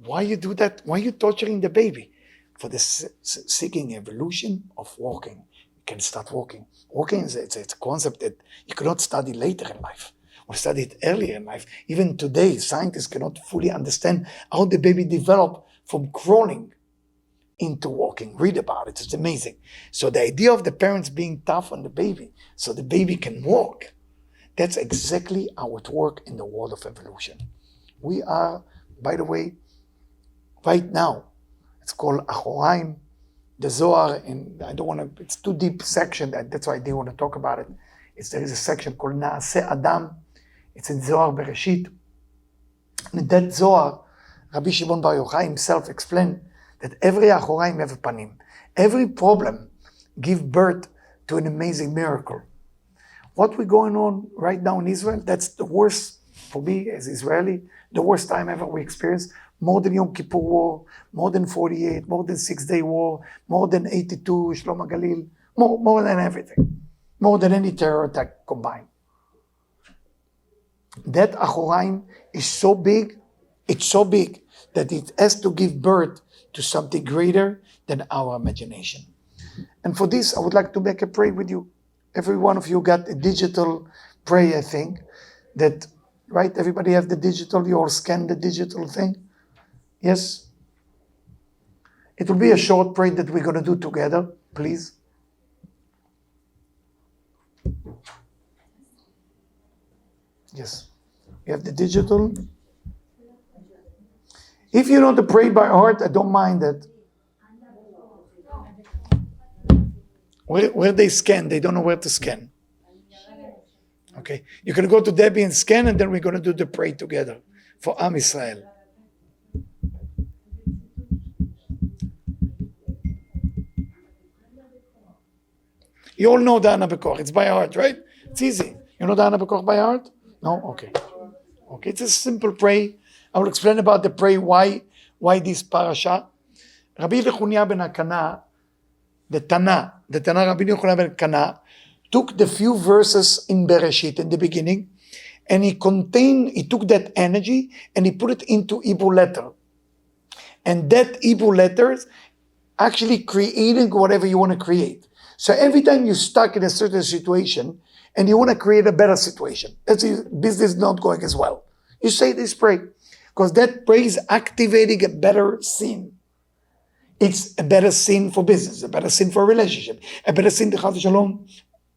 Why you do that? Why are you torturing the baby? For the seeking evolution of walking. You can start walking. Walking is it's a concept that you cannot study later in life. We study it earlier in life. Even today, scientists cannot fully understand how the baby developed from crawling into walking. Read about it. It's amazing. So the idea of the parents being tough on the baby so the baby can walk, that's exactly how it works in the world of evolution. We are, by the way, right now, it's called Achoraim, the Zohar, and I don't want to, it's too deep section, that's why I didn't want to talk about it. There is a section called Naaseh Adam. It's in Zohar Bereshit. And in that Zohar, Rabbi Shimon Bar Yochai himself explained that every Achoraim have a panim. Every problem gives birth to an amazing miracle. What we're going on right now in Israel, that's the worst, for me as Israeli, the worst time ever we experienced. More than Yom Kippur War, more than 48, more than 6-day war, more than 82, Shlom HaGalil, more than everything. More than any terror attack combined. That Achoraim is so big, it's so big that it has to give birth to something greater than our imagination. And for this, I would like to make a prayer with you. Every one of you got a digital prayer, I think, that, right? Everybody have the digital, you all scan the digital thing? Yes? It will be a short prayer that we're going to do together, please. Yes. You have the digital. If you know to pray by heart, I don't mind that. Where they scan, they don't know where to scan. Okay. You can go to Debbie and scan, and then we're going to do the pray together for Am Israel. You all know the Ana Bekoch. It's by heart, right? It's easy. You know the Ana Bekoch by heart? No? Okay. Okay, it's a simple pray. I will explain about the pray, why this parasha. Rabbi Yechunia ben Hakana, the Tana Rabbi Yechunia ben Hakana, took the few verses in Bereshit in the beginning, and he took that energy and he put it into Hebrew letter. And that Hebrew letters actually creating whatever you want to create. So every time you're stuck in a certain situation and you want to create a better situation, let's say business is not going as well, you say this prayer, because that prayer is activating a better scene. It's a better scene for business, a better scene for a relationship, a better scene, Chas Shalom,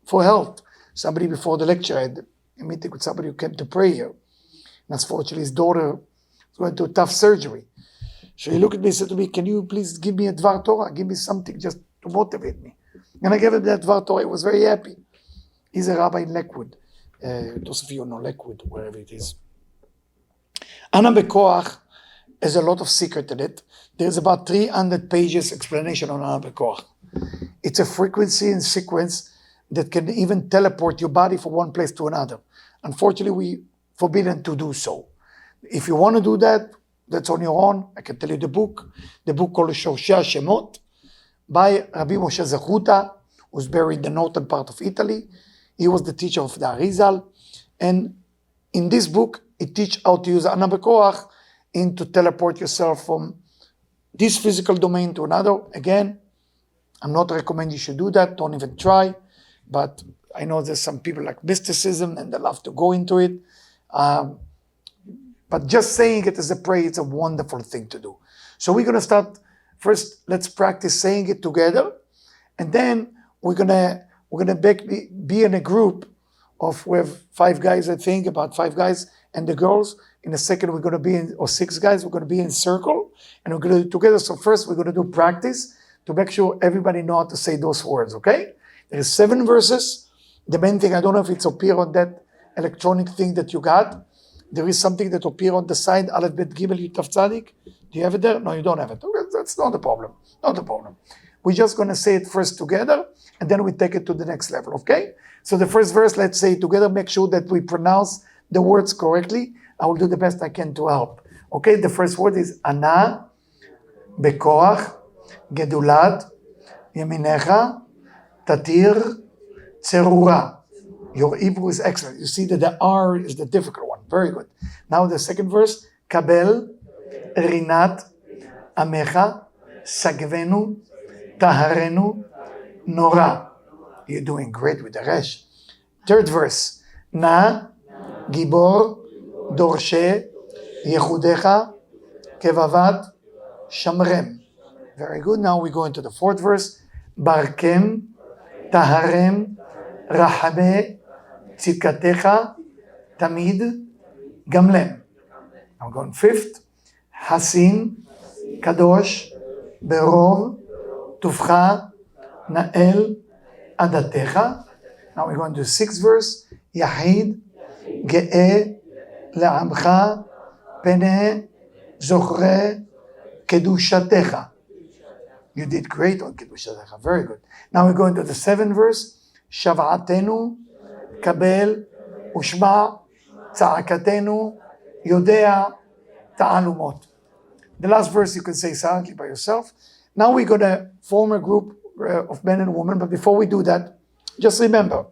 for health. Somebody before the lecture had a meeting with somebody who came to pray here. And unfortunately, his daughter went to a tough surgery. So he looked at me and said to me, can you please give me a Dvar Torah? Give me something just to motivate me. And I gave him that Dvar Torah. He was very happy. He's a rabbi in Lakewood. Those of you know Lakewood, wherever it is. Ana Bekoach has a lot of secret in it. There's about 300 pages explanation on Ana Bekoach. It's a frequency and sequence that can even teleport your body from one place to another. Unfortunately, we forbidden to do so. If you want to do that, That's on your own. I can tell you the book called Shorshei HaShemot by Rabbi Moshe Zechuta, who's buried in the northern part of Italy. He was the teacher of the Arizal. And in this book, he teaches how to use Ana Bekoach and to teleport yourself from this physical domain to another. Again, I'm not recommending you should do that. Don't even try. But I know there's some people like mysticism and they love to go into it. But just saying it as a prayer, it's a wonderful thing to do. So we're going to start first. Let's practice saying it together, and then we're gonna be in a group of we have 5 guys, I think, about 5 guys and the girls. In a second, we're going to be in, or 6 guys. We're going to be in circle, and we're going to do it together. So first, we're going to do practice to make sure everybody know how to say those words. Okay? There is 7 verses. The main thing, I don't know if it's appear on that electronic thing that you got. There is something that appear on the side, Aleph Bet Gimel Yud Tav Tzadik. Do you have it there? No, you don't have it. Okay, that's not a problem. Not a problem. We're just going to say it first together, and then we take it to the next level, okay? So the first verse, let's say it together. Make sure that we pronounce the words correctly. I will do the best I can to help. Okay, the first word is Ana Bekoach Gedulat Yeminecha Tatir Tzerura. Your Hebrew is excellent. You see that the R is the difficult one. Very good. Now the second verse, Kabel Rinat Amecha Sagvenu Taharenu Nora. You're doing great with the resh. Third verse, Na Gibor Dorshe Yehudecha Kevavat Shamrem. Very good. Now we go into the fourth verse, Barkem Taharem Rahabe Tzidkatecha Tamid Gamlem. I'm going fifth. Hasin Kadosh Berov Tuvcha Nael Adatecha. Now we're going to the sixth verse. Yahid Ge'e Le'amcha Pene Zochre Kedushatecha. You did great on Kedushatecha. Very good. Now we're going to the seventh verse. Shav'atenu Kabel Ushma Tza'akatenu Yodea Ta'alumot. The last verse you can say silently by yourself. Now we're going to form a group of men and women, but before we do that, just remember,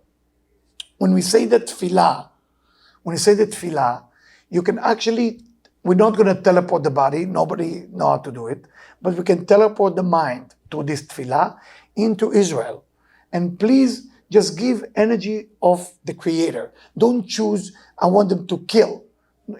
when we say the tefillah, you can actually, we're not going to teleport the body, nobody know how to do it, but we can teleport the mind to this tefillah into Israel. And please just give energy of the Creator. Don't choose, I want them to kill.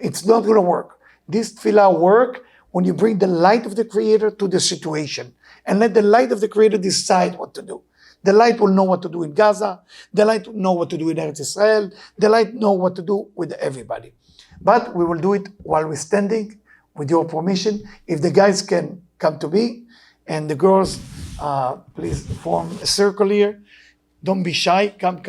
It's not going to work. This tefillah work when you bring the light of the Creator to the situation and let the light of the Creator decide what to do. The light will know what to do in Gaza. The light will know what to do in Eretz Israel. The light know what to do with everybody. But we will do it while we're standing, with your permission. If the guys can come to me, and the girls, please form a circle here. Don't be shy. Come.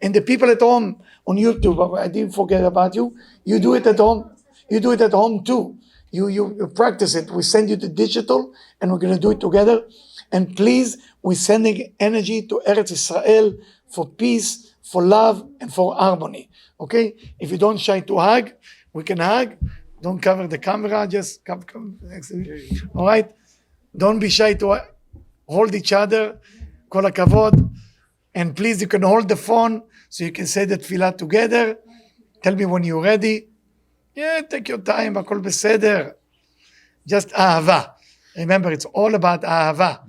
And the people at home on YouTube, I didn't forget about you. You do it at home. You do it at home too. You practice it. We send you the digital, and we're going to do it together. And please, we're sending energy to Eretz Israel for peace, for love, and for harmony. Okay? If you don't shy to hug, we can hug. Don't cover the camera. Just come next to me. All right? Don't be shy to hold each other. Kol hakavod. And please, you can hold the phone so you can say the tefillah together. Tell me when you're ready. Yeah, take your time. Hakol beseder. Just ahava. Remember, it's all about ahava.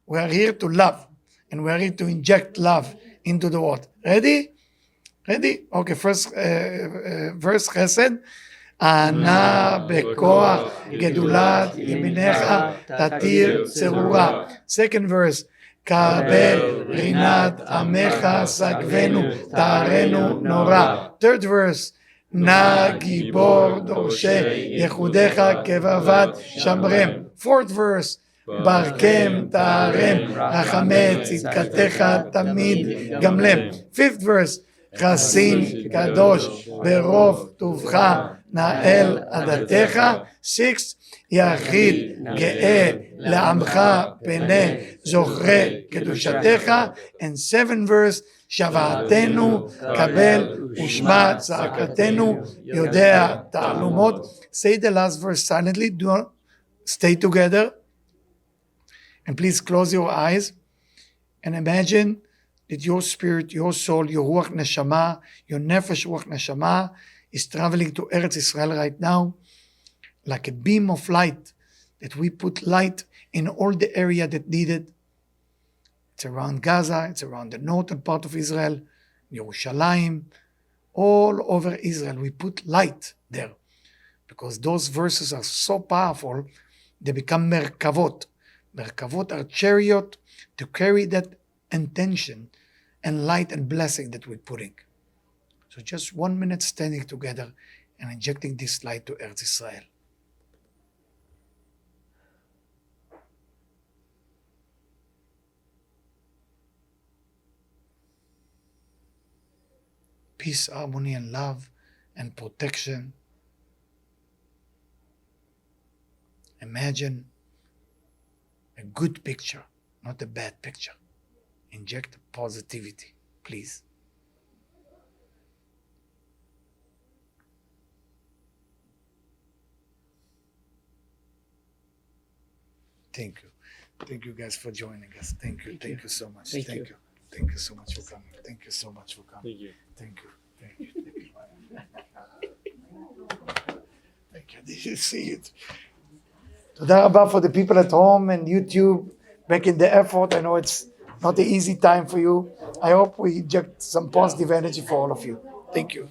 We are here to love. And we are here to inject love into the world. Ready? Okay, first verse, chesed. Ana bekoach gedulat yeminecha tatir tzerura. Second verse. Kabel rinat amecha sagvenu ta'arenu nora. Third verse. Na gibor dorshe yehudecha kevavat shamrem. Fourth verse. Barkem ta'arem rachameh tzidkatecha tamid gamlem. Fifth verse. Chasin kadosh berov tuvcha נאל עדתך. 6. יחיד גאה לעמך פנה זוכרי קדושתך. And 7 verse, שוועתנו קבל ושמע צעקתנו יודע תעלומות. Say the last verse silently. Do not stay together. And please close your eyes and imagine that your spirit, your soul, your ruach neshama, your nefesh ruach neshama is traveling to Eretz Israel right now like a beam of light, that we put light in all the area that needed. It's around Gaza, it's around the northern part of Israel, Yerushalayim, all over Israel. We put light there because those verses are so powerful, they become merkavot. Merkavot are chariot to carry that intention and light and blessing that we're putting. So just 1 minute standing together and injecting this light to Eretz Israel. Peace, harmony, and love, and protection. Imagine a good picture, not a bad picture. Inject positivity, please. Thank you. Thank you guys for joining us. Thank you. Thank you so much. Thank you. Thank you so much for coming. Thank you so much for coming. Thank you. Thank you. Thank you. Thank you. Thank you. Did you see it? תודה רבה for the people at home and YouTube making the effort. I know it's not an easy time for you. I hope we inject some positive energy for all of you. Thank you.